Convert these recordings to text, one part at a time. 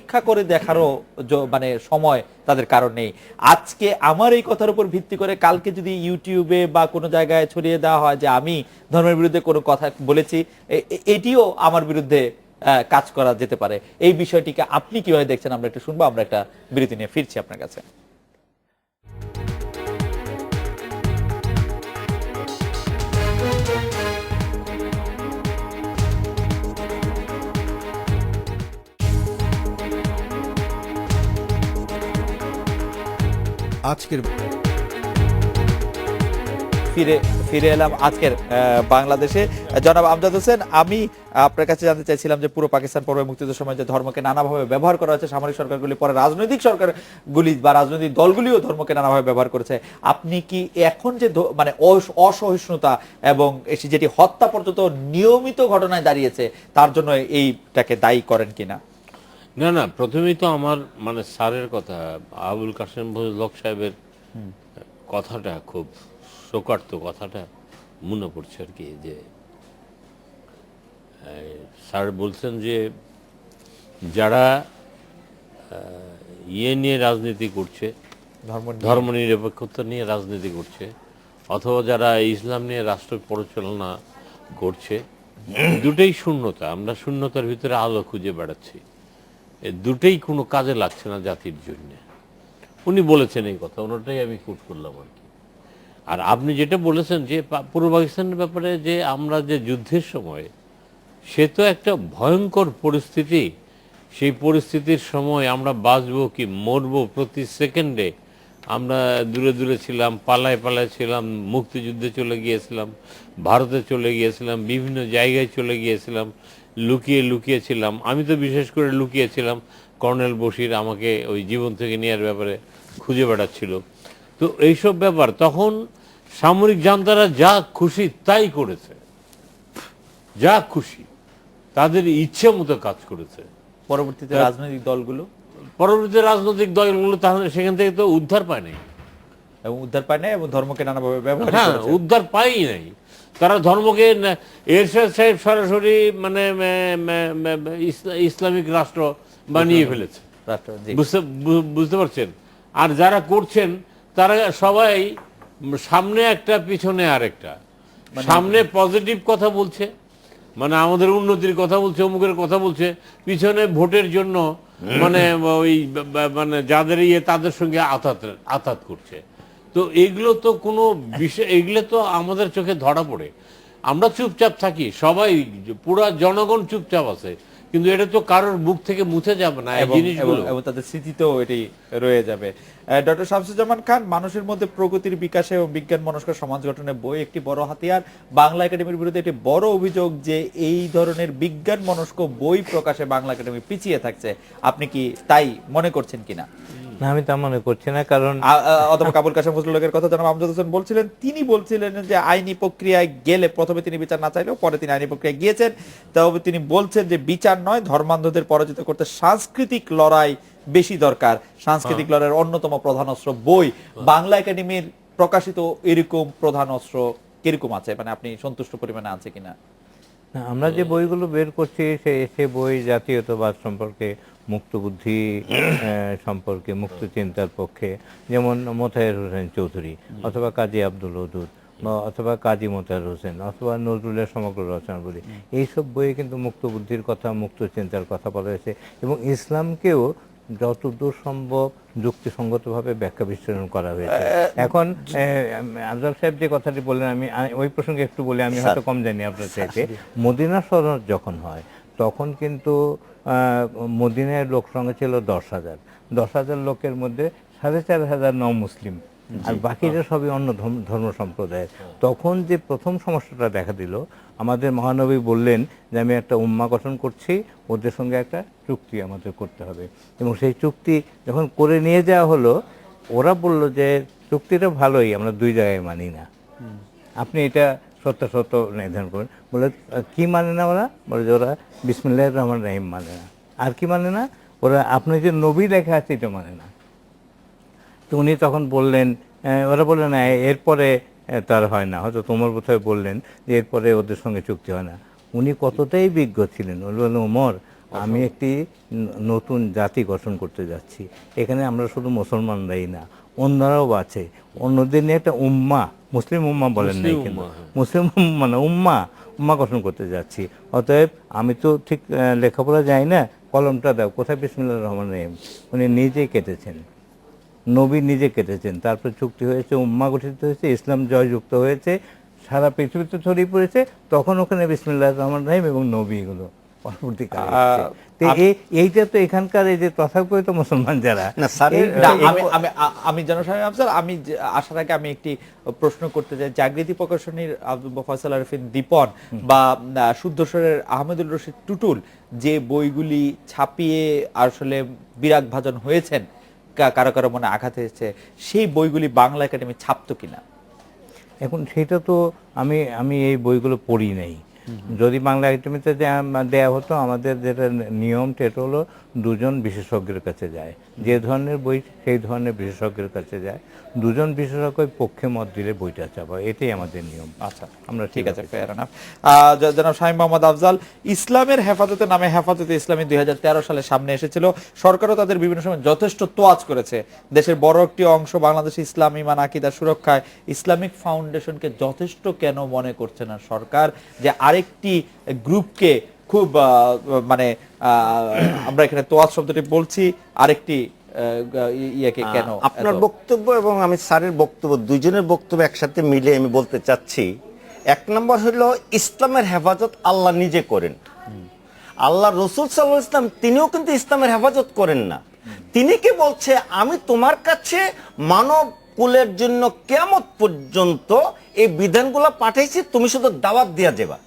পরীক্ষা করে দেখারও মানে সময় তাদের কারণ নেই। আজকে আমার এই কথার উপর ভিত্তি করে কালকে যদি ইউটিউবে বা কোনো জায়গায় ছড়িয়ে দেওয়া হয় যে আমি ধর্মের বিরুদ্ধে কোনো কথা বলেছি, এটিও আমার বিরুদ্ধে কাজ করা যেতে পারে। এই বিষয়টিকে আপনি কিভাবে দেখছেন আমরা একটু শুনবো। আমরা একটা বিরতি নিয়ে ফিরছি আপনার কাছে। আজকের ফিরে এলাম আজকের বাংলাদেশে। জনাব আমজাদ হোসেন, আমি আপনার কাছে জানতে চাইছিলাম যে পুরো পাকিস্তান পর্বে মুক্তিযুদ্ধের সময় যে ধর্মকে নানাভাবে ব্যবহার করা হয়েছে সামরিক সরকারগুলি, পরে রাজনৈতিক সরকারগুলি বা রাজনৈতিক দলগুলিও ধর্মকে নানাভাবে ব্যবহার করেছে, আপনি কি এখন যে মানে অসহিষ্ণুতা এবং যেটি হত্যা পর্যন্ত নিয়মিত ঘটনায় দাঁড়িয়েছে তার জন্য এইটাকে দায়ী করেন কিনা? না না, প্রথমেই তো আমার মানে স্যারের কথা, আবুল কাসেম ভজলক সাহেবের কথাটা খুব শোকার্ত কথাটা মনে পড়ছে আর কি। যে স্যার বলছেন যে যারা ইয়ে নিয়ে রাজনীতি করছে, ধর্ম নিরপেক্ষতা নিয়ে রাজনীতি করছে, অথবা যারা ইসলাম নিয়ে রাষ্ট্র পরিচালনা করছে, দুটোই শূন্যতা। আমরা শূন্যতার ভিতরে আলো খুঁজে বেড়াচ্ছি, দুটোই কোনো কাজে লাগছে না জাতির জন্য। উনি বলেছেন এই কথা, ওনাটাই আমি কোট করলাম আর কি। আর আপনি যেটা বলেছেন যে পূর্ব পাকিস্তানের ব্যাপারে, যে আমরা যে যুদ্ধের সময়, সে তো একটা ভয়ঙ্কর পরিস্থিতি। সেই পরিস্থিতির সময় আমরা বাঁচবো কি মরবো প্রতি সেকেন্ডে আমরা দূরে দূরে ছিলাম, পালায় পালায় ছিলাম, মুক্তিযুদ্ধে চলে গিয়েছিলাম, ভারতে চলে গিয়েছিলাম, বিভিন্ন জায়গায় চলে গিয়েছিলাম, লুকিয়ে লুকিয়ে ছিলাম। আমি তো বিশেষ করে লুকিয়েছিলাম, কর্নেল বশির আমাকে ওই জীবন থেকে নেওয়ার ব্যাপারে খুঁজে বেড়াচ্ছিল। তো এইসব ব্যাপার তখন সামরিক জান্তারা যা খুশি তাই করেছে, যা খুশি তাদের ইচ্ছে মতো কাজ করেছে। পরবর্তীতে রাজনৈতিক দলগুলো তাহলে সেখান থেকে তো উদ্ধার পায় নাই, এবং উদ্ধার পায় নাই, এবং ধর্মকে নানাভাবে ব্যবহার হ্যাঁ করেছে। উদ্ধার পায়ই নাই। তারা ধর্মকে এরশাদ সাহেব সরাসরি মানে ইসলামিক রাষ্ট্র বানিয়ে ফেলেছে, বুঝতে পারছেন। আর যারা করছেন তারা সবাই সামনে একটা পিছনে আরেকটা, সামনে পজিটিভ কথা বলছে, মানে আমাদের উন্নতির কথা বলছে, অমুকের কথা বলছে, পিছনে ভোটের জন্য মানে ওই মানে যাদের ইয়ে তাদের সঙ্গে আঘাত করছে। তো এগুলো তো কোনো বিষয়, এগুলো তো আমাদের চোখে ধরা পড়ে। আমরা চুপচাপ থাকি, সবাই পুরা জনগণ চুপচাপ আছে, কিন্তু এটা তো কারোর মুখ থেকে মুছে যাবে না এই জিনিসগুলো, এবং তাদের স্মৃতিতেও এটি রয়ে যাবে। ডক্টর শামসুজ্জামান খান, মানুষের মধ্যে প্রগতির বিকাশে এবং বিজ্ঞান মনস্ক সমাজ গঠনে বই একটি বড় হাতিয়ার। বাংলা একাডেমির বিরুদ্ধে একটি বড় অভিযোগ যে এই ধরনের বিজ্ঞান মনস্ক বই প্রকাশে বাংলা একাডেমি পিছিয়ে থাকছে। আপনি কি তাই মনে করছেন কিনা? না, আমি তা মনে করছি না। কারণ অথবা আবুল কাসেম ফজলুলের কথা জানাব আমজাদ হোসেন তিনি বলছিলেন যে আইনি প্রক্রিয়ায় গেলে, প্রথমে তিনি বিচার না চাইলেও পরে তিনি আইনি প্রক্রিয়ায় গিয়েছেন, তবে তিনি বলছেন যে বিচার নয়, ধর্মান্ধদের পরাজিত করতে সাংস্কৃতিক লড়াই বেশি দরকার। সাংস্কৃতিক লড়াইয়ের অন্যতম প্রধান অস্ত্র বই। বাংলা একাডেমির প্রকাশিত এরকম প্রধান অস্ত্র কিরকম আছে, মানে আপনি সন্তুষ্ট পরিমাণে আছে কিনা? আমরা যে বইগুলো বের করছি সে বই জাতীয়তাবাদ সম্পর্কে, মুক্ত বুদ্ধি সম্পর্কে, মুক্ত চিন্তার পক্ষে, যেমন মোতায়ের হোসেন চৌধুরী অথবা কাজী আব্দুল ওদুদ অথবা কাজী মোতায়ের হোসেন অথবা নজরুলের সমগ্র রচনাগুলি, এইসব বইয়ে কিন্তু মুক্ত বুদ্ধির কথা, মুক্ত চিন্তার কথা বলা হয়েছে, এবং ইসলামকেও যতদূর সম্ভব যুক্তিসঙ্গতভাবে ব্যাখ্যা বিশ্লেষণ করা হয়েছে। এখন আজহার সাহেব যে কথাটি বললেন, আমি ওই প্রসঙ্গে একটু বলে, আমি হয়তো কম জানি আপনার চাইতে। মদিনা শরৎ যখন হয় তখন কিন্তু মদিনার লোক সংখ্যা ছিল 10,000। 10,000 লোকের মধ্যে 4,500 নও মুসলিম, আর বাকিরা সবই অন্য ধর্ম সম্প্রদায়ের। তখন যে প্রথম সমস্যাটা দেখা দিল, আমাদের মহানবী বললেন যে আমি একটা উম্মা গঠন করছি, ওদের সঙ্গে একটা চুক্তি আমাদের করতে হবে। এবং সেই চুক্তি যখন করে নিয়ে যাওয়া হলো, ওরা বলল যে চুক্তিটা ভালোই, আমরা দুই জায়গায় মানি না, আপনি এটা সত্য নির্ধারণ করেন। বলে কি মানে না ওরা? বলে যে ওরা বিসমিল্লাহির রহমানির রহিম মানে না। আর কি মানে না? ওরা আপনি যে নবী লেখা আছে এটা মানে না। তো উনি তখন বললেন, ওরা বললেন না এরপরে তার হয় না, হয়তো তোমার বোধহয় বললেন যে এরপরে ওদের সঙ্গে চুক্তি হয় না। উনি কতটাই বিজ্ঞ ছিলেন, বললেন ওমর আমি একটি নতুন জাতি গঠন করতে যাচ্ছি। এখানে আমরা শুধু মুসলমানরাই না, অন্যরাও আছে, অন্যদের নিয়ে একটা উম্মা, মুসলিম উম্মা বলেন নাই কেন, মুসলিম উম্মা না, উম্মা গঠন করতে যাচ্ছি। অতএব আমি তো ঠিক লেখাপড়া যাই না, কলমটা দাও, কোথায় বিসমিল্লাহির রহমানির রহিম, উনি নিজেই কেটেছেন, নবী নিজে কেটেছেন, তারপর চুক্তি হয়েছে, উম্মা গঠিত হয়েছে, ইসলাম জয়যুক্ত হয়েছে, সারা পৃথিবীতে ছড়িয়ে পড়েছে, তখন ওখানে বিসমিল্লাহির রহমানির রহিম এবং নবী এগুলো পরবর্তীকালে এসেছে। তো এইটা তো এখানকার এই যে তথাকথিত মুসলমান যারা না স্যার, না, আমি জনসাধারণ আফজাল, আমি আসার আগে আমি একটি প্রশ্ন করতে চাই। জাগৃতি প্রকাশনীর আব্দুল ফয়সাল আরিফিন দীপন বা শুদ্ধস্বরের আহমেদুল রশিদ টুটুল যে বইগুলি ছাপিয়ে আসলে বিরাগ ভাজন হয়েছেন, কারো কারো মনে আঘাত হয়েছে, সেই বইগুলি বাংলা একাডেমি ছাপতো কিনা? এখন সেটা তো আমি এই বইগুলো পড়ি নাই। যদি বাংলা একাডেমিতে দেয়া হতো, আমাদের যেটা নিয়ম সেটা হলো দুজন বিশেষজ্ঞের কাছে যায়, যে ধরনের বই সেই ধরনের বিশেষজ্ঞের কাছে যায়, দুজন বিশেষজ্ঞের পক্ষে মত দিলে বইটা চাপা, এটাই আমাদের নিয়ম। আচ্ছা, আমরা ঠিক আছে, ফেয়ার এনাফ। জনাব শামীম মোহাম্মদ আফজাল, ইসলামের হেফাজতের নামে হেফাজতে ইসলামী 2013 সালে সামনে এসেছিল। সরকারও তাদের বিভিন্ন সময় যথেষ্ট তোয়াজ করেছে। দেশের বড় একটি অংশ বাংলাদেশ ইসলাম ইমান আকিদা সুরক্ষায় ইসলামিক ফাউন্ডেশনকে যথেষ্ট কেন মনে করছে না সরকার, যে আরেকটি গ্রুপকে খুব মানে আমরা এখানে তোয়াজ শব্দটি বলছি, আরেকটি ইয়াকে কেন? আপনার বক্তব্য এবং আমি স্যারের বক্তব্য, দুইজনের বক্তব্য একসাথে মিলে আমি বলতে চাচ্ছি, এক নম্বর হলো ইসলামের হেফাজত আল্লাহ নিজে করেন। আল্লাহ রসুল সাল্লাল্লাহু আলাইহি ওয়াসাল্লাম তিনিও কিন্তু ইসলামের হেফাজত করেন না। তিনি কি বলছে, আমি তোমার কাছে মানব কুলের জন্য কিয়ামত পর্যন্ত এই বিধানগুলো পাঠাইছি, তুমি শুধু দাওয়াত দিয়া যাবা।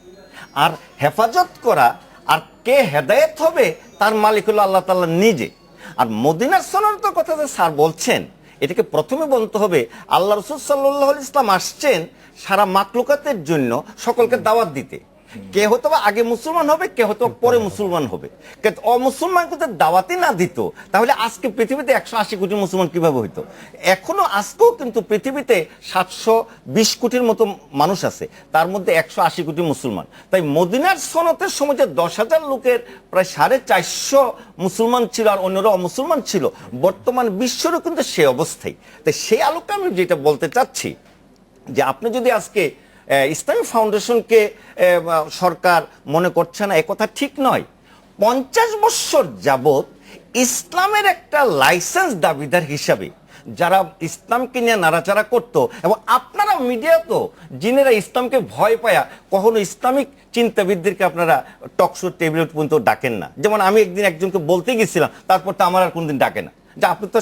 আর হেফাজত করা আর কে হেদায়েত হবে তার মালিক হলো আল্লাহ তাআলা নিজে। আর মদিনার সনদের কথা যে স্যার বলছেন, এটাকে প্রথমে বলতে হবে আল্লাহ রাসূল সাল্লাল্লাহু আলাইহি ওয়াসাল্লাম আসছেন সারা মাখলুকাতের জন্য সকলকে দাওয়াত দিতে। কে হয়তো আগে মুসলমান হবে, কে হয়তো পরে মুসলমান হবে, কিন্তু অমুসলমানকে যদি দাওয়াতই না দিত, তাহলে আজকে পৃথিবীতে 180 কোটি মুসলমান কিভাবে হইতো? এখনো আজকেও কিন্তু পৃথিবীতে 720 কোটির মতো মানুষ আছে, তার মধ্যে 180 কোটি মুসলমান। তাই মদিনার সনদের সময় যে 10,000 লোকের প্রায় 450 মুসলমান ছিল আর অন্যরা অমুসলমান ছিল, বর্তমান বিশ্বেরও কিন্তু সেই অবস্থায়। তাই সেই আলোকে আমি যেটা বলতে চাচ্ছি, যে আপনি যদি আজকে ইসলামিক ফাউন্ডেশনকে সরকার মনে করছে না, একথা ঠিক নয়। 50 বছর যাবত ইসলামের একটা লাইসেন্স দাবিদার হিসাবে যারা ইসলামকে নিয়ে নাড়াচাড়া করত, এবং আপনারা মিডিয়া তো যিনারা ইসলামকে ভয় পায়া কখনো ইসলামিক চিন্তাবিদদেরকে আপনারা টকশো টেবিল পর্যন্ত ডাকেন না। যেমন আমি একদিন একজনকে বলতে গেছিলাম, তারপর তো আমার আর কোনদিন ডাকে না, যে আপনি তো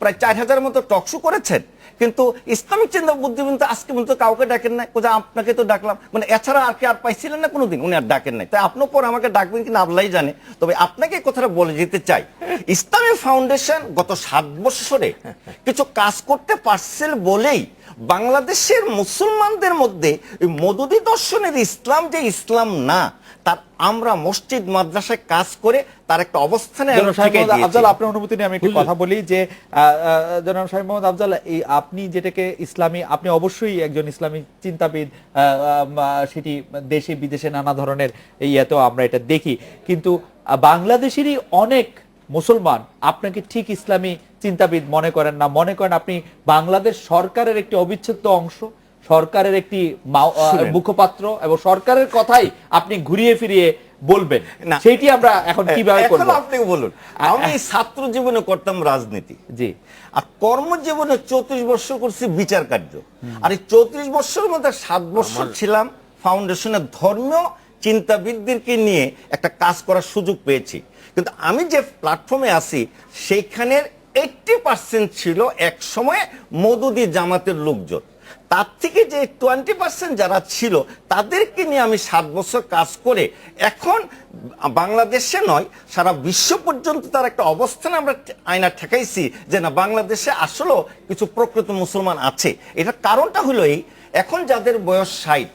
প্রায় 4,000 মতো টকশো করেছেন, কিন্তু ইসলামিক চিন্তা বুদ্ধিবৃত্ত আজকে পর্যন্ত কাউকে ডাকেন নাই। কোথায় আপনাকে তো ডাকলাম, মানে এছাড়া আর কি আর পাইছিলেন না কোনোদিন? উনি আর ডাকেন নাই। তাই আপনার পর আমাকে ডাকবেন কিনা আল্লাহই জানে। তবে আপনাকে কথাটা বলে যেতে চাই, ইসলামী ফাউন্ডেশন গত 7 বছরে কিছু কাজ করতে পারছিল বলেই বাংলাদেশের মুসলমানদের মধ্যে মওদুদি দর্শনের ইসলাম যে ইসলাম না, তার আমরা মসজিদ মাদ্রাসায় কাজ করে তার একটা অবস্থানে আফজাল, আপনার অনুমতি নিয়ে আমি একটু কথা বলি, যে জনাব শামীম মোহাম্মদ আফজাল, এই আপনি যেটাকে ইসলামী, আপনি অবশ্যই একজন ইসলামী চিন্তাবিদ, সেটি দেশে বিদেশে নানা ধরনের ইয়াতেও আমরা এটা দেখি, কিন্তু বাংলাদেশেরই অনেক মুসলমান আপনাকে ঠিক ইসলামী চিন্তাবিদ মনে করেন না, মনে করেন আপনি বাংলাদেশ সরকারের একটি অবিচ্ছেদ্য অংশ, সরকারের একটি মুখপাত্র, এবং সরকারের কথাই আপনি ঘুরিয়ে ফিরিয়ে বলবেন। সেটি আমরা এখন কিভাবে করব? আপনি বলুন। আমি ছাত্র জীবনে করতাম রাজনীতি, জি, আর কর্মজীবনে 34 বছর করছি বিচার কার্য। আর এই 34 বছরের মধ্যে 7 বছর ছিলাম ফাউন্ডেশনের ধর্মীয় চিন্তাবিদদেরকে নিয়ে একটা কাজ করার সুযোগ পেয়েছি। কিন্তু আমি যে প্ল্যাটফর্মে আছি সেইখানের 80% ছিল এক সময় মওদুদি জামাতের লোকজন। তার থেকে যে 20% যারা ছিল তাদেরকে নিয়ে আমি 7 বছর কাজ করে এখন বাংলাদেশে নয় সারা বিশ্ব পর্যন্ত তার একটা অবস্থানে আমরা আয়না ঠেকাইছি, যে না বাংলাদেশে আসলেও কিছু প্রকৃত মুসলমান আছে। এটার কারণটা হলো এই, এখন যাদের বয়স 60,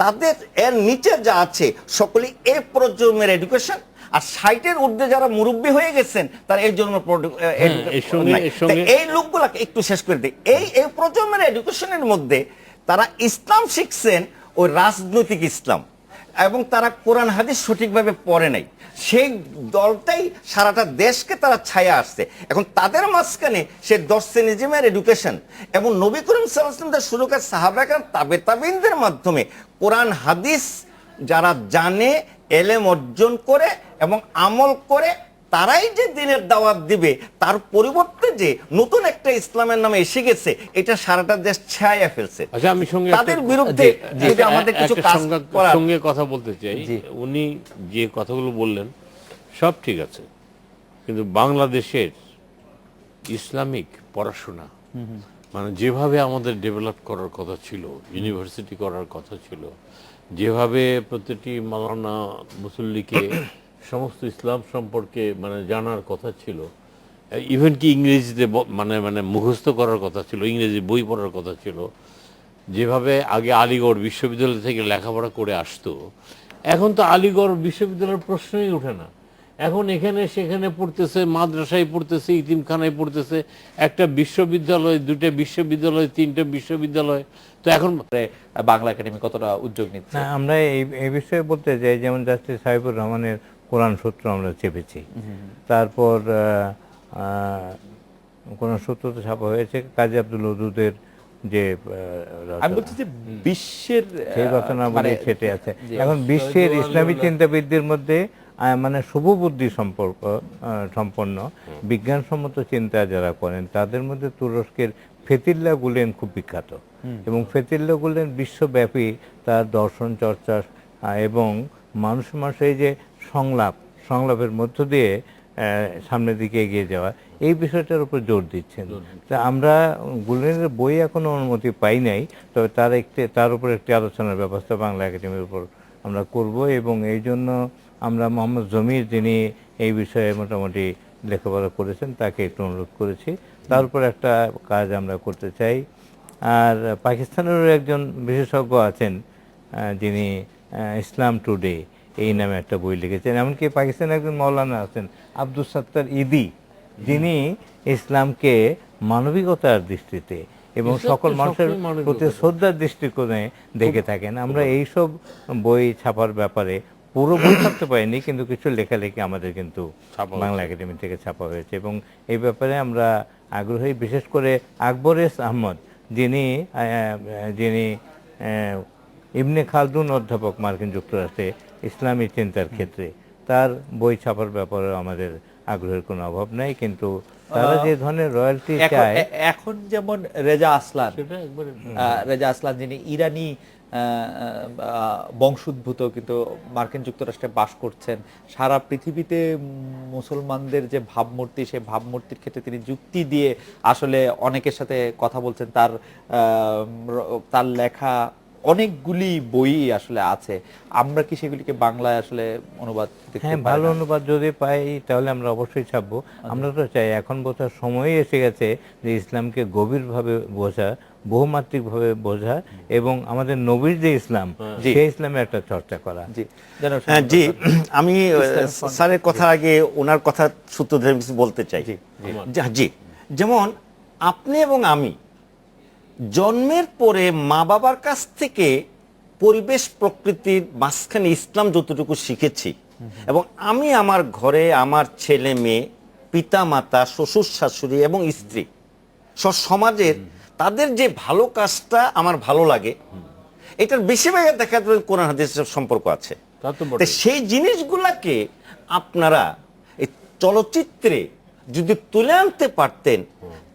তাদের এর নিচে যা আছে সকলেই এই প্রজন্মের এডুকেশন, আর 60-এর ঊর্ধ্বে যারা মুরব্বী হয়ে গেছেন তারা এই জন্য এই লোকগুলাকে একটু শেষ করে দেয়। এই প্রজন্মের এডুকেশনের মধ্যে তারা ইসলাম শিখছেন ওই রাজনৈতিক ইসলাম, এবং তারা কোরআন হাদিস সঠিকভাবে পড়ে নাই, সেই দলটাই সারাটা দেশকে তারা ছায়া আসছে। এখন তাদের মাঝখানে সে দর্শনিজমের এডুকেশন এবং নবী করিম সাল্লাল্লাহু আলাইহি ওয়াসাল্লাম শুরু করে সাহাবায়ে তাবে তাবিনদের মাধ্যমে কোরআন হাদিস যারা জানে, এলেম অর্জন করে এবং আমল করে, তারাই যে দিনের দাওয়াত দিবে, তার পরিবর্তে যে নতুন একটা ইসলামের নামে এসে গেছে, এটা সারাটা দেশ ছায়া ফেলছে। আচ্ছা, আমি সঙ্গে তাদের বিরুদ্ধে যদি আমাদের কিছু কাজ করার সঙ্গে কথা বলতে চাই। উনি যে কথাগুলো বললেন সব ঠিক আছে, কিন্তু বাংলাদেশের ইসলামিক পড়াশোনা মানে যেভাবে আমাদের ডেভেলপ করার কথা ছিল, ইউনিভার্সিটি করার কথা ছিল, যেভাবে প্রতিটি মাওলানা মুসল্লিকে সমস্ত ইসলাম সম্পর্কে মানে জানার কথা ছিল, ইভেন কি ইংরেজিতে মানে মুখস্থ করার কথা ছিল, ইংরেজি বই পড়ার কথা ছিল, যেভাবে আগে আলিগড় বিশ্ববিদ্যালয় থেকে লেখাপড়া করে আসতো, এখন তো আলিগড় বিশ্ববিদ্যালয়ের প্রশ্নই ওঠে না। এখন এখানে সেখানে পড়তেছে, মাদ্রাসায় পড়তেছে, ইতিমখানায় পড়তেছে, একটা বিশ্ববিদ্যালয়, দুটো বিশ্ববিদ্যালয়, তিনটে বিশ্ববিদ্যালয়। তো এখন বাংলা একাডেমি কতটা উদ্যোগ নিচ্ছে? না, আমরা এই বিষয়ে বলতে চাই, যেমন জাস্টিস সাইফুর রহমানের কোরআন সূত্র আমরা চেপেছি, তারপর কোরআন সূত্র তো ছাপা হয়েছে, কাজী আব্দুল ওদুদের যে আমি বলছি যে বিশ্বের সেই রচনা মানে সেটে আছে। এখন বিশ্বের ইসলামী চিন্তাবিদদের মধ্যে মানে শুভবুদ্ধি সম্পন্ন বিজ্ঞানসম্মত চিন্তা যারা করেন, তাদের মধ্যে তুরস্কের ফেতুল্লাহ গুলেন খুব বিখ্যাত, এবং ফেতুল্লাহ গুলেন বিশ্বব্যাপী তার দর্শন চর্চা এবং মানুষের এই যে সংলাপের মধ্য দিয়ে সামনের দিকে এগিয়ে যাওয়া, এই বিষয়টার উপর জোর দিচ্ছেন। তা আমরা গুলেনের বই এখনো অনুমতি পাই নাই, তবে তার উপর একটি আলোচনার ব্যবস্থা বাংলা একাডেমির উপর আমরা করব, এবং এই জন্য আমরা মোহাম্মদ জমির, যিনি এই বিষয়ে মোটামুটি লেখাপড়া করেছেন, তাকে একটু অনুরোধ করেছি, তার উপর একটা কাজ আমরা করতে চাই। আর পাকিস্তানেরও একজন বিশেষজ্ঞ আছেন, যিনি ইসলাম টুডে এই নামে একটা বই লিখেছেন। এমনকি পাকিস্তানে একজন মৌলানা আছেন আব্দুল সত্তার ইদি, যিনি ইসলামকে মানবিকতার দৃষ্টিতে এবং সকল মানুষের প্রতি শ্রদ্ধার দৃষ্টিকোণে দেখে থাকেন। আমরা এইসব বই ছাপার ব্যাপারে পুরো বই ছাপতে পারিনি, কিন্তু কিছু লেখালেখি আমাদের কিন্তু বাংলা একাডেমি থেকে ছাপা হয়েছে, এবং এই ব্যাপারে আমরা আগ্রহী। বিশেষ করে আকবর এস আহমদ, যিনি ইবনে খালদুন অধ্যাপক মার্কিন যুক্তরাষ্ট্রে ইসলামী চিন্তার ক্ষেত্রে, তার বই ছাপার ব্যাপারে আমাদের আগ্রহের কোনো অভাব নাই, কিন্তু তারা যে ধরনের রয়্যালটি চায়। এখন যেমন রেজা আসলান যিনি ইরানি বংশোদ্ভূত, কিন্তু মার্কিন যুক্তরাষ্ট্রে বাস করছেন, সারা পৃথিবীতে মুসলমানদের যে ভাবমূর্তি, সেই ভাবমূর্তির ক্ষেত্রে তিনি যুক্তি দিয়ে আসলে অনেকের সাথে কথা বলছেন। তার লেখা অনেকগুলি বই আসলে আছে, আমরা কি সেগুলিকে বাংলায় আসলে অনুবাদ? হ্যাঁ, ভালো অনুবাদ যদি পাই তাহলে আমরা অবশ্যই ছাপবো। আমরা তো চাই, এখন বোঝার সময় এসে গেছে যে ইসলামকে গভীরভাবে বোঝা, বহুমাত্রিকভাবে বোঝা, এবং আমাদের নবীর যে ইসলাম, সেই ইসলামের একটা চর্চা করা। জি, আমি স্যারের কথার আগে ওনার কথা সূত্র ধরে কিছু বলতে চাই। জি, যেমন আপনি এবং আমি জন্মের পরে মা বাবার কাছ থেকে পরিবেশ প্রকৃতির মাঝখানে ইসলাম যতটুকু শিখেছি, এবং আমি আমার ঘরে আমার ছেলে মেয়ে, পিতা মাতা, শ্বশুর শাশুড়ি এবং স্ত্রী, সমাজের তাদের যে ভালো কাজটা আমার ভালো লাগে, এটার বেশিরভাগ দেখা যাবে কোরআন হাদিসের সম্পর্ক আছে। সেই জিনিসগুলাকে আপনারা এই চলচ্চিত্রে যদি তুলে আনতে পারতেন,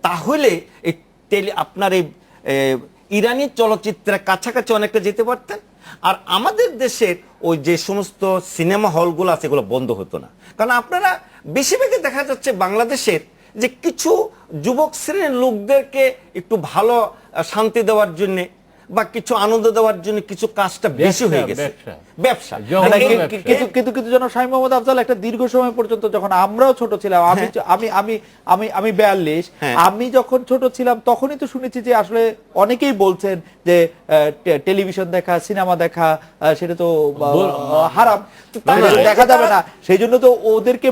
তাহলে আপনার এই ইরানি চলচ্চিত্রের কাছাকাছি অনেকটা যেতে পারতেন, আর আমাদের দেশের ওই যে সমস্ত সিনেমা হলগুলো আছে এগুলো বন্ধ হতো না। কারণ আপনারা বেশিরভাগই দেখা যাচ্ছে বাংলাদেশের যে কিছু যুবক শ্রেণীর লোকদেরকে একটু ভালো শান্তি দেওয়ার জন্য বা কিছু আনন্দ দেওয়ার জন্য কিছু কাজটা বেশি হয়ে গেছে, ব্যবসা। কিন্তু যেন শামীম মোহাম্মদ আফজাল একটা দীর্ঘ সময় পর্যন্ত, যখন আমরাও ছোট ছিলাম, আমি 42, আমি যখন ছোট ছিলাম তখনই তো শুনেছি যে আসলে অনেকেই বলছেন যে টেলিভিশন দেখা, সিনেমা দেখা সেটা তো হারাম, দেখা যাবে না, সেই জন্য তো ওদেরকে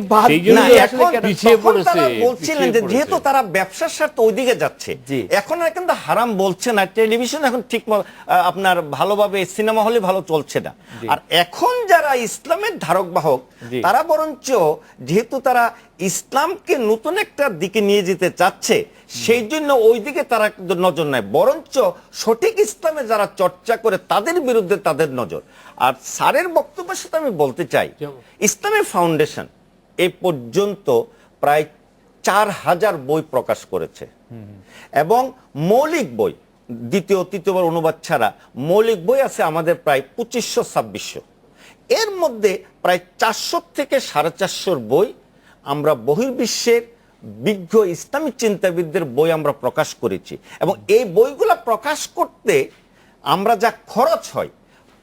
বলছিলেন যে যেহেতু তারা ব্যবসার স্বার্থে ওইদিকে যাচ্ছে, এখন কিন্তু হারাম বলছে না, টেলিভিশন এখন ঠিক আপনার ভালোভাবে সিনেমা হলে ভালো চলছে না। আর এখন যারা ইসলামের ধারক বাহক জি। তারা বরঞ্চ যেহেতু তারা ইসলামকে নতুন একটা দিকে নিয়ে যেতে চাচ্ছে, সেই জন্য ওই দিকে তারা নজর নেয়, বরঞ্চ সঠিক ইসলামে যারা চর্চা করে তাদের বিরুদ্ধে তাদের নজর। আর স্যারের বক্তব্যের সাথে আমি বলতে চাই, ইসলামী ফাউন্ডেশন এই পর্যন্ত প্রায় 4000 বই প্রকাশ করেছে এবং মৌলিক বই দ্বিতীয় তৃতীয়বার অনুবাদ ছাড়া মৌলিক বই আছে আমাদের প্রায় 2500-2600। এর মধ্যে প্রায় 400 থেকে 450 বই আমরা বহির্বিশ্বের বিজ্ঞ ইসলামিক চিন্তাবিদদের বই আমরা প্রকাশ করেছি এবং এই বইগুলা প্রকাশ করতে আমরা যা খরচ হয়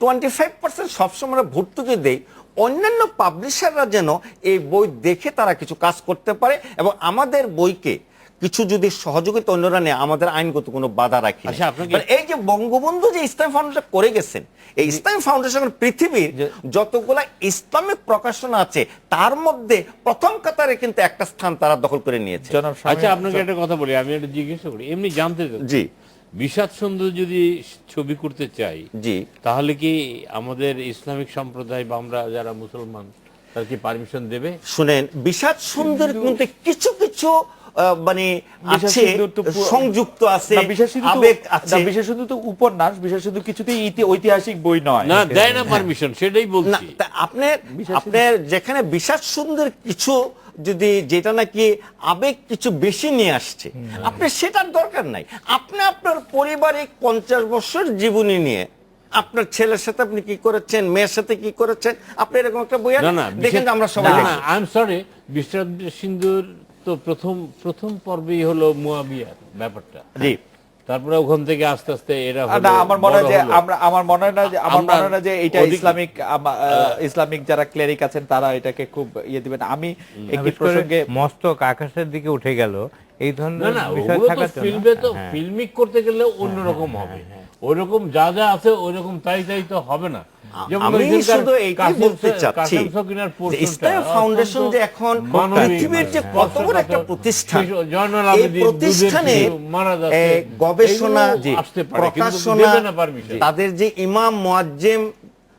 25% সবসময় ভর্তুকি দেই, অন্যান্য পাবলিশাররা যেন এই বই দেখে তারা কিছু কাজ করতে পারে এবং আমাদের বইকে কিছু যদি সহযোগিতা অন্যরা নেয় আমাদের আইনগত কোনো বাধা রাখি না। আচ্ছা, আপনাকে- মানে এই যে বঙ্গবন্ধু যে ইসলাম ফাউন্ডেশন করে গেছেন, এই ইসলাম ফাউন্ডেশন পৃথিবীর যতগুলা ইসলামিক প্রকাশনা আছে তার মধ্যে প্রথম কাতারে কিন্তু একটা স্থান তারা দখল করে নিয়েছে। জনাব আচ্ছা, শামীম- আপনাকে একটা কথা বলি, আমি একটা জিজ্ঞাসা করি, এমনি জানতে চাই। জি বিষাদ সুন্দর যদি ছবি করতে চাই, জি তাহলে কি আমাদের ইসলামিক সম্প্রদায় বা আমরা যারা মুসলমান তারা কি পারমিশন দেবে? শুনেন, বিষাদ সুন্দর কিন্তু কিছু কিছু মানে বিষাদ আছে, সিন্ধু তো সংযুক্ত আছে, না, বিষাদ সিন্ধু তো- আবেগ আছে। না, বিষাদ সিন্ধু তো উপন্যাস, বিষাদ সিন্ধু কিছুতেই ঐতিহাসিক বই নয়। না, দেয় না পারমিশন, সেটাই না, বলছি। তা আপনার যেখানে বিষাদ সুন্দর কিছু যদি যেটা নাকি আবেগ কিছু বেশি নিয়ে আসছে, আপনার সেটার দরকার নাই। আপনি আপনার পারিবারিক 50 বছর জীবনী নিয়ে আপনার ছেলের সাথে আপনি কি করেছেন, মেয়ের সাথে কি করেছেন, আপনি এরকম একটা বই না না, দেখেন যে আমরা সবাই না, দেখি। না, আই এম সরি, বিষাদ সিন্ধুর তো প্রথম পর্বেই হলো মুয়াবিয়ার ব্যাপারটা। জি। তারপরে ওখান থেকে আস্তে আস্তে এরা না, আমার মনে হয় যে বড় হলো। আমার মনে হয় না যে এটা ওদিকে- ইসলামিক যারা ক্লেরিক আছেন তারা এটাকে খুব ইয়ে দিবেন। আমি একটি বিশেষ করে প্রসঙ্গে মস্তক আকাশের দিকে উঠে গেল, এই না ধরনের না, বিষয় ওগুলো তো থাকার জন্য- ফিল্মে তো হ্যাঁ। ফিল্মিক করতে গেলে অন্যরকম হবে, ওইরকম যা যা আছে ওইরকম তাই তো হবে না। যেমন আমি ওইখানকার শুধু এইটাই কাসিম বলতে সা- চাচ্ছি কাসিম সকিনার যে পোর্শনটা ইসলাম ফাউন্ডেশন যে এখন মানবিক, পৃথিবীর যে কত বড় একটা প্রতিষ্ঠান, জয়নুল এই আবেদিন প্রতিষ্ঠানে দুধের শিশু মারা যাচ্ছে, গবেষণা, এগুলো আসতে পারে, কিন্তু প্রকাশনা, দেবে না পারমিশন। তাদের যে ইমাম মুয়াজ্জিম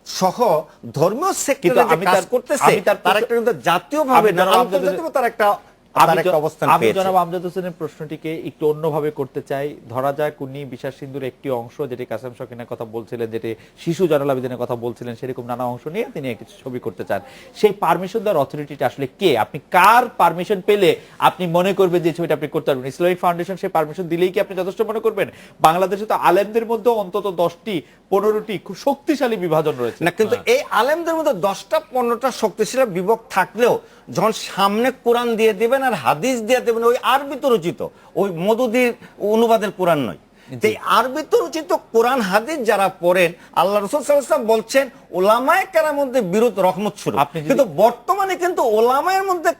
সহ ধর্মীয় কিন্তু সেক্টরে যে আমি কাজ তার- করতেছে আমি তার তারা কিন্তু জাতীয়ভাবে আমি না জনাব আন্তর্জাতিক তার একটা অবস্থান আমি পেয়েছে। জনাব আমজাদ হোসেনের প্রশ্নটিকে একটু অন্যভাবে করতে চাই। ধরা যাক উনি বিষাদ সিন্ধুর একটি অংশ, যেটি কাসেম শকিনের কথা বলছিলেন, যেটি শিশু জয়নুল আবেদিনের কথা বলছিলেন, সেরকম নানা অংশ নিয়ে তিনি একটি ছবি করতে চান। সেই পারমিশন দেওয়ার অথরিটিটা আসলে কে? আপনি কার পারমিশন পেলে আপনি মনে করবেন যে ছবিটা আপনি করতে পারবেন? ইসলামিক ফাউন্ডেশন সেই পারমিশন দিলেই কি আপনি যথেষ্ট মনে করবেন? বাংলাদেশে তো আলেমদের মধ্যে অন্তত 10-15টি খুব শক্তিশালী বিভাজন রয়েছে। না, কিন্তু এই আলেমদের মধ্যে 10টা-15টা শক্তিশালী বিভক্ত থাকলেও যখন সামনে কোরআন দিয়ে দিবেন আর হাদিস দিয়ে দেবেন, ওই আরবিতে রচিত ওই মদুদির অনুবাদের কোরআন নয়, এই আরবিতে রচিত কোরআন হাদিস যারা পড়েন, আল্লাহ রাসূল সাল্লাল্লাহু আলাইহি ওয়াসাল্লাম বলছেন ওলামায়ে কেরামের মধ্যে বিরোধ রহমত স্বরূপ। আপনি যদি- কিন্তু বর্তমানে কিন্তু ওলামায়ের মধ্যে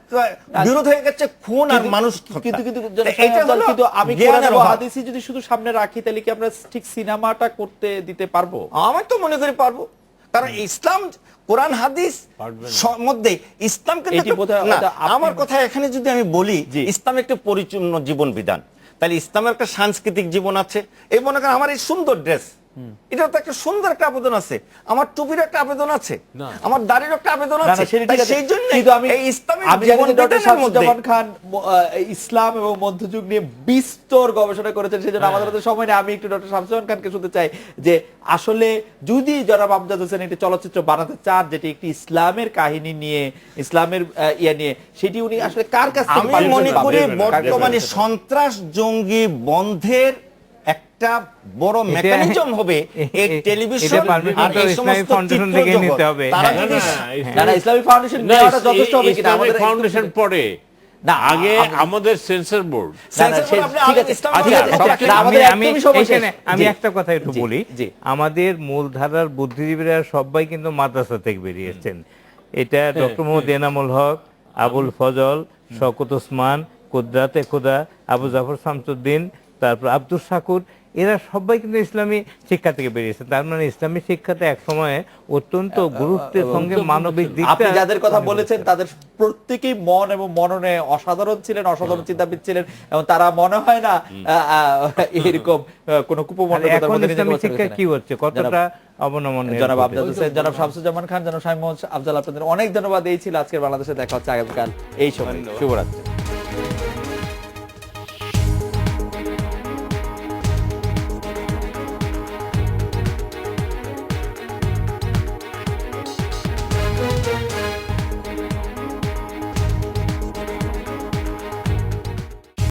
বিরোধ হয়ে গেছে খুন আর মানুষ হত্যা। এইটা হলো কিন্তু আমি জ্ঞানের অভাব। হাদিসই যদি শুধু সামনে রাখি তাহলে কি আমরা ঠিক সিনেমাটা করতে দিতে পারবো? আমি তো মনে করি পারবো, কারণ ইসলাম কোরআন হাদিস পারবেন মধ্যে ইসলাম কিন্তু এটি বোধহয় না, ওটা আপনি- আমার কথা এখানে যদি আমি বলি জি। ইসলাম একটা পরিপূর্ণ জীবন বিধান, তাহলে ইসলামের একটা সাংস্কৃতিক জীবন আছে। এই মনে করেন আমার এই সুন্দর ড্রেস, এটা তো একটা সুন্দর একটা আবেদন আছে, আমার টুপির একটা আবেদন আছে, না। আমার দাড়ির একটা আবেদন না, না, আছে। সেটা ঠিক তাই আছে। সেই জন্য কিন্তু আমি এই ইসলামের আমি জীবন জানি যে ডক্টর বিধানের মধ্যে শামসুজ্জামান খান ইসলাম এবং মধ্যযুগ নিয়ে বিস্তর গবেষণা করেছেন, সেজন্য আমাদের হাতে সময় নেই। আমি একটু ডক্টর শামসুজ্জামান খানকে শুনতে চাই যে আসলে যদি জনাব আমজাদ হোসেন একটি চলচ্চিত্র বানাতে চান যেটি একটি ইসলামের কাহিনী নিয়ে, ইসলামের ইয়ে নিয়ে, সেটি উনি আসলে কার কাছ থেকে আমি পারমিশন মনে পাবেন? করি পাবেন না, বর্তমানে সন্ত্রাস জঙ্গি বন্ধের একটা বড় মেকানিজম হবে এই টেলিভিশন এটা permission আর তো এই ইসলামিক সমস্ত ফাউন্ডেশন থেকে চিত্রজগৎ। নিতে হবে। তারা না, যদি না, না, ইসলামিক ফাউন্ডেশন না, নেওয়াটা যথেষ্ট হবে কিনা? ইসলামিক আমাদের ফাউন্ডেশন পড়ে না, আগে আমি- আমাদের সেন্সর বোর্ড। না, না, সেন্সর সে- আপনি ঠিক আছে, ইসলাম ঠিক আছে, ধর্মের সবচেয়ে- আমাদের আমি একদমই সময় শেষ। এখানে আমি জি, একটা কথা একটু জি, বলি, জি। আমাদের মূলধারার বুদ্ধিজীবীরা সবাই কিন্তু মাদ্রাসা থেকে বেরিয়েছেন। এটা ডক্টর মোহাম্মদ এনামুল হক, আবুল ফজল, শওকত ওসমান, কুদরাতে খুদা, আবু জাফর শামসুদ্দিন, তারপর আব্দুল শাকুর, এরা সবাই কিন্তু ইসলামী শিক্ষা থেকে বেরিয়েছে। তার মানে ইসলামী শিক্ষাতে এক সময়ে অত্যন্ত গুরুত্বের সঙ্গে মানবিক দিকটা আপনি যাদের কথা বলেছেন তাদের প্রত্যেকেই মন এবং মননে অসাধারণ ছিলেন, অসাধারণ চিন্তাবিদ ছিলেন, এবং তারা মনে হয় না এরকম কোনো কুপমণ্ডলতার এখন মধ্যে ইসলামী নিজেকে শিক্ষা ছেড়েছেন। কি হচ্ছে, কতটা অবনমন জনাব আমজাদ হোসেন, জনাব শামসুজ্জামান খান, জনাব শামীম আফজাল, আপনাদের অনেক ধন্যবাদ। এই ছিল আজকের বাংলাদেশে দেখা হচ্ছে আগামীকাল এই সময়। শুভরাত্রি।